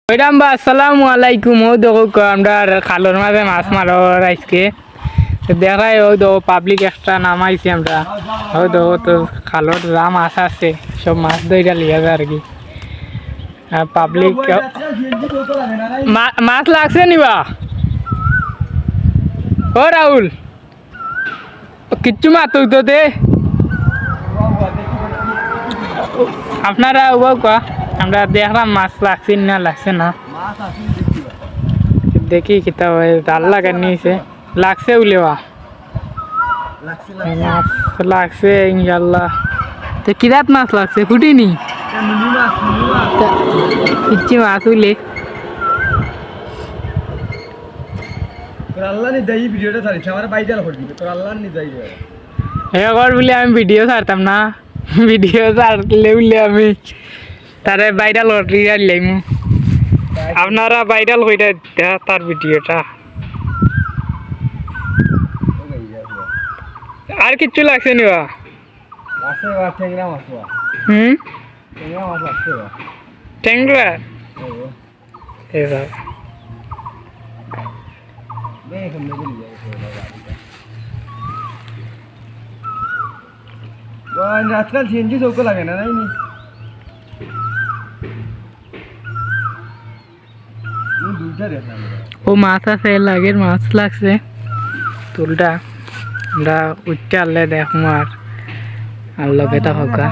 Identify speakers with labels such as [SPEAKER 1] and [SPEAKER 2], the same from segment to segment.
[SPEAKER 1] ওইরাম বা আসসালামু আলাইকুম। ও দেখো আমরা খালের মাঝে মাছ মারার আজকে দেখাই। ও দেখো পাবলিক একটা নামাইছি আমরা। ও দেখো তো খালের যা মাছ আছে সব মাছ ধরে লিয়ে যায় আর কি। পাবলিক মাছ লাগছে নিবা? ও রাহুল কিচ্ছু মাছ তো দে আপনারা কোয়া আমরা দেখলাম মাছ লাগছে না লাগছে না দেখি কিতা ডাল লাগার নিয়েছে লাগছে উলেওয়া মাছ লাগছে ইনশাল্লাহ। তো কিরাত মাছ লাগছে ফুটিনি কিচ্ছি মাছ উলে এবার বলে আমি ভিডিও ছাড়তাম না, ভিডিও ছাড়লে বলে আমি তারে ভাইরাল লাইম। আপনারা ভাইরাল হইটা তার ভিডিওটা। আর কিচ্ছু লাগছে নি বা? ট্যাংরা
[SPEAKER 2] আজকাল সিএনজি চৌকো লাগে না নাইনি
[SPEAKER 1] ও মাছ আছে লাগের মাছ লাগছে তুলটা আমরা উঠতে আনলে দেখো আর আল্লাহ বেতা হকা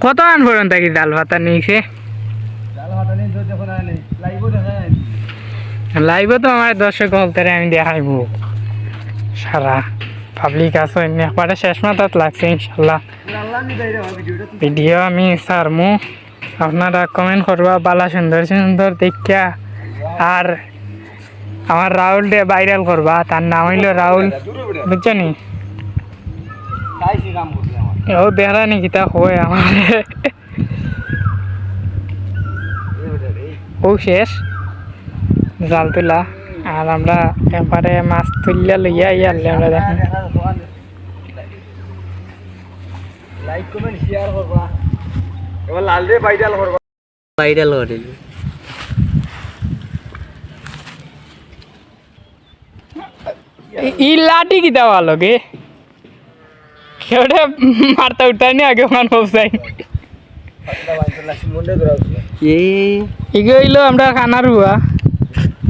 [SPEAKER 1] কত আন পর্যন্ত কি ডাল ভাতা নিয়েছে? লাইভ তো আমার দর্শক হলতারে আমি দেখাইব সারা পাবলিক আছে একবারে শেষ মাথাত লাগছে ইনশাল্লাহ। ভিডিও আমি সারমু, আপনারা কমেন্ট করবা বালা সুন্দর সুন্দর দেখা। আর আমার রাহুল ডে ভাইরাল করবা, তার নাম হইল রাহুল বুঝছো নি? ও দেখা নি কিতা হয় আমার ও শেষ জাল তোলা আর আমরা এবারে মাছ তুললে লইয়া ইয়ারলে আমরা দেখুন।
[SPEAKER 2] লাইক কমেন্ট শেয়ার করবা, এবার লাল রে ভাইরাল করবা, ভাইরাল করে
[SPEAKER 1] ই লাঠি কিতা ভালো গে কেউটা মারতা উঠতাই নি আগে মান হোসাই এগুলো হইলো আমরা খানার হুয়া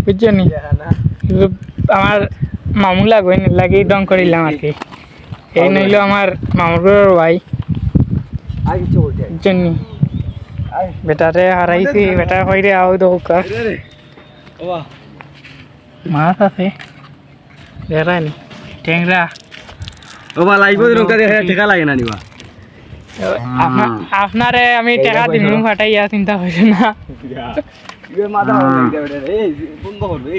[SPEAKER 1] বুঝছো নি? আমার মামু লাগবে লাগে ডং করিলাম আর কি। এই নইলো আমার মামুর ভাই বুঝছো নি? বেটারে হারাইছি, বেটা কইরে আও দৌকা মাছ আছে দেখায়নি ট্যাংরা।
[SPEAKER 2] ও বা লাইভ রোকা দেখে টাকা লাগে না নিবা
[SPEAKER 1] আপনারে আমি টাকা দিন ফাটাইয়া চিন্তা হইছে না।
[SPEAKER 2] মাথা বন্ধ করবে।